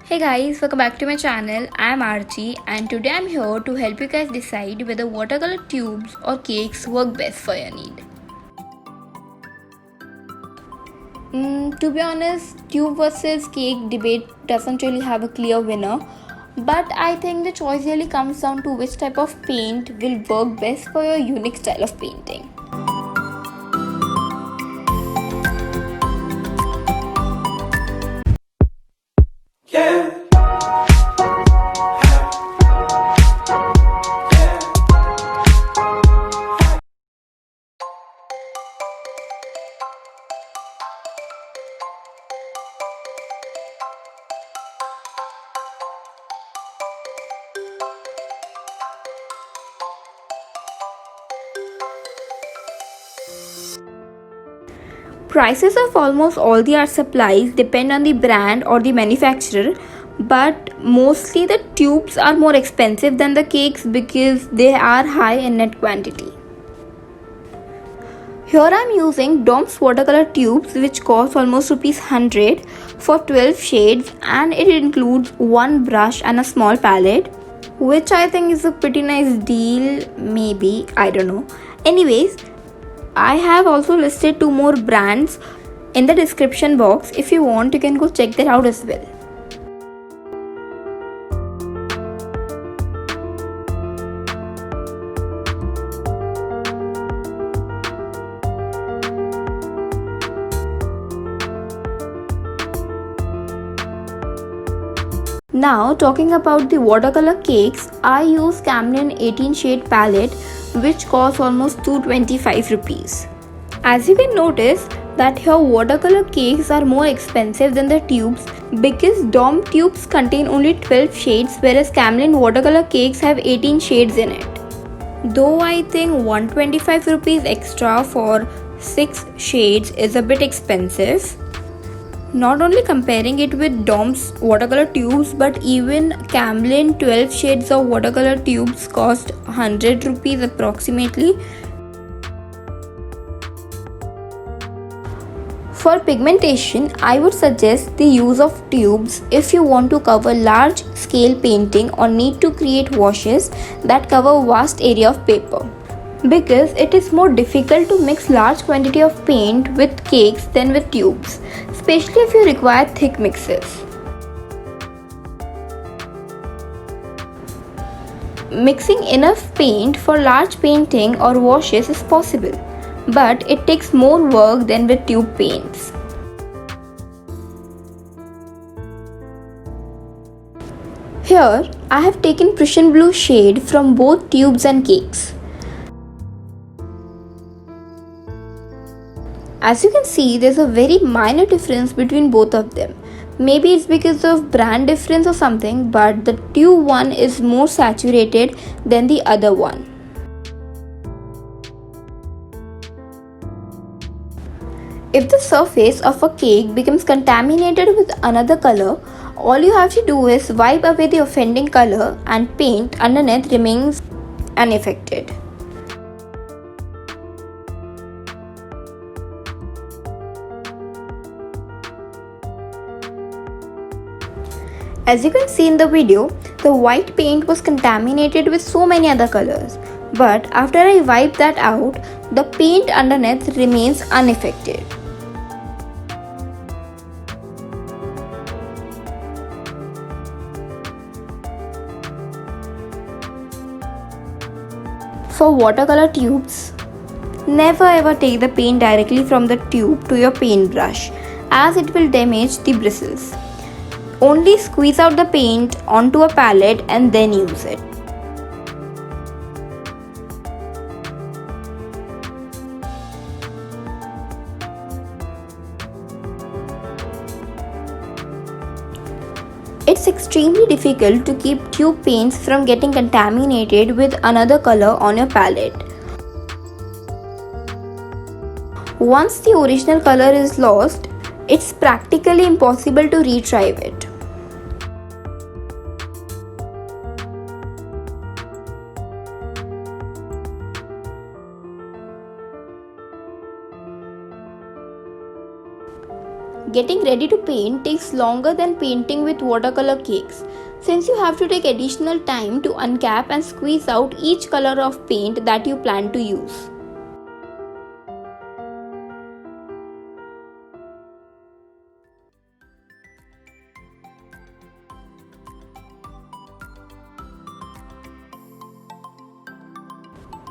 Hey guys, welcome back to my channel. I'm Archie and today I'm here to help you guys decide whether watercolor tubes or cakes work best for your need. To be honest, tube versus cake debate doesn't really have a clear winner, but I think the choice really comes down to which type of paint will work best for your unique style of painting. Yeah. Prices of almost all the art supplies depend on the brand or the manufacturer, but mostly the tubes are more expensive than the cakes because they are high in net quantity. Here I am using DOMS watercolor tubes which cost almost rupees 100 for 12 shades, and it includes one brush and a small palette, which I think is a pretty nice deal, maybe, I don't know. Anyways, I have also listed two more brands in the description box. If you want, you can go check that out as well. Now talking about the watercolor cakes, I use Camlin 18 shade palette which costs almost 225 rupees. As you can notice that here watercolor cakes are more expensive than the tubes because DOM tubes contain only 12 shades whereas Camlin watercolor cakes have 18 shades in it. Though I think 125 rupees extra for 6 shades is a bit expensive. Not only comparing it with DOM's watercolor tubes, but even Camlin 12 shades of watercolor tubes cost 100 rupees approximately. For pigmentation, I would suggest the use of tubes if you want to cover large scale painting or need to create washes that cover vast area of paper. Because it is more difficult to mix large quantity of paint with cakes than with tubes, especially if you require thick mixes. Mixing enough paint for large painting or washes is possible, but it takes more work than with tube paints. Here, I have taken Prussian blue shade from both tubes and cakes. As you can see, there's a very minor difference between both of them. Maybe it's because of brand difference or something, but the tube one is more saturated than the other one. If the surface of a cake becomes contaminated with another color, all you have to do is wipe away the offending color and paint underneath remains unaffected. As you can see in the video, the white paint was contaminated with so many other colors. But after I wipe that out, the paint underneath remains unaffected. For watercolor tubes, never ever take the paint directly from the tube to your paintbrush as it will damage the bristles. Only squeeze out the paint onto a palette and then use it. It's extremely difficult to keep tube paints from getting contaminated with another color on your palette. Once the original color is lost, it's practically impossible to retrieve it. Getting ready to paint takes longer than painting with watercolor cakes, since you have to take additional time to uncap and squeeze out each color of paint that you plan to use.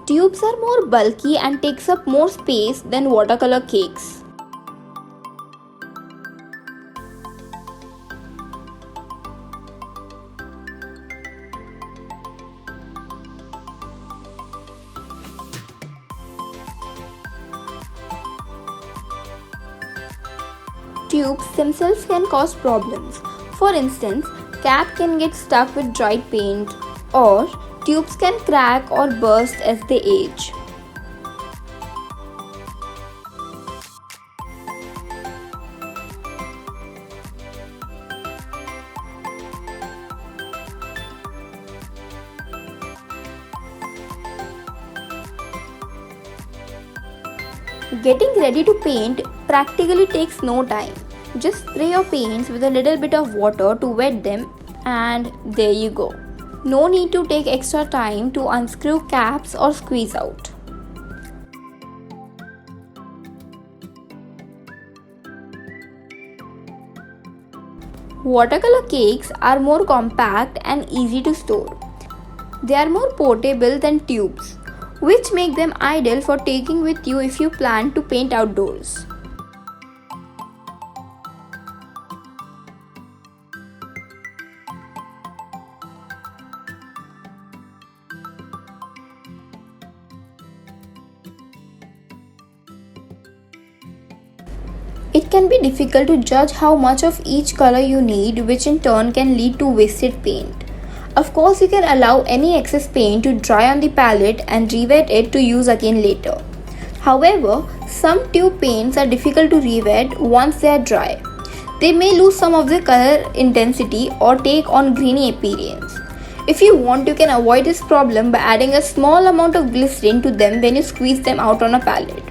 Tubes are more bulky and takes up more space than watercolor cakes. Tubes themselves can cause problems. For instance, cap can get stuck with dried paint, or tubes can crack or burst as they age. Getting ready to paint practically takes no time. Just spray your paints with a little bit of water to wet them, and there you go. No need to take extra time to unscrew caps or squeeze out. Watercolor cakes are more compact and easy to store. They are more portable than tubes, which make them ideal for taking with you if you plan to paint outdoors. It can be difficult to judge how much of each color you need, which in turn can lead to wasted paint. Of course, you can allow any excess paint to dry on the palette and re-wet it to use again later. However, some tube paints are difficult to re-wet once they are dry. They may lose some of their color intensity or take on greeny appearance. If you want, you can avoid this problem by adding a small amount of glycerin to them when you squeeze them out on a palette.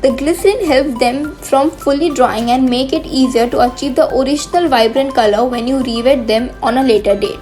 The glycerin helps them from fully drying and make it easier to achieve the original vibrant color when you re-wet them on a later date.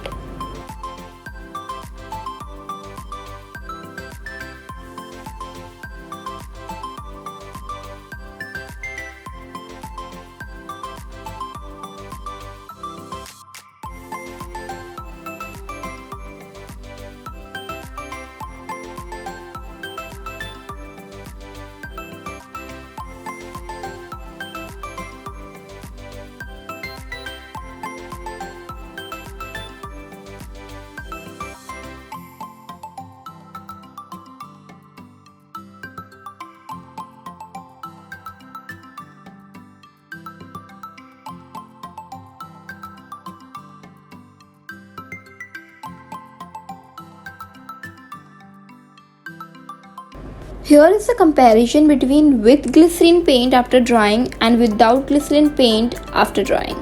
Here is the comparison between with glycerin paint after drying and without glycerin paint after drying.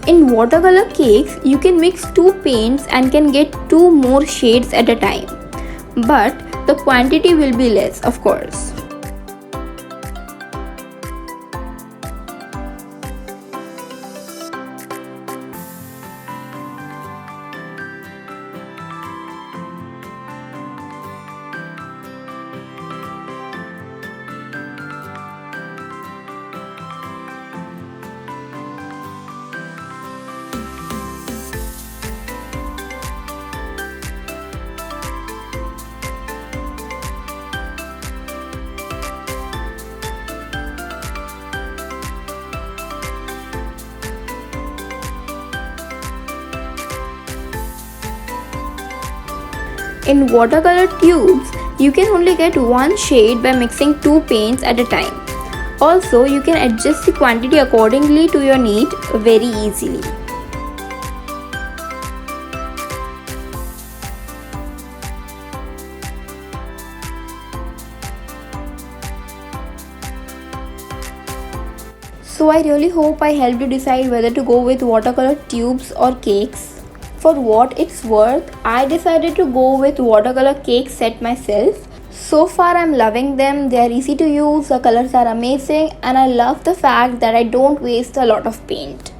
In watercolor cakes, you can mix two paints and can get two more shades at a time. But the quantity will be less, of course. In watercolor tubes, you can only get one shade by mixing two paints at a time. Also, you can adjust the quantity accordingly to your need very easily. So I really hope I helped you decide whether to go with watercolor tubes or cakes. For what it's worth, I decided to go with watercolor cake set myself. So far I'm loving them, they are easy to use, the colors are amazing, and I love the fact that I don't waste a lot of paint.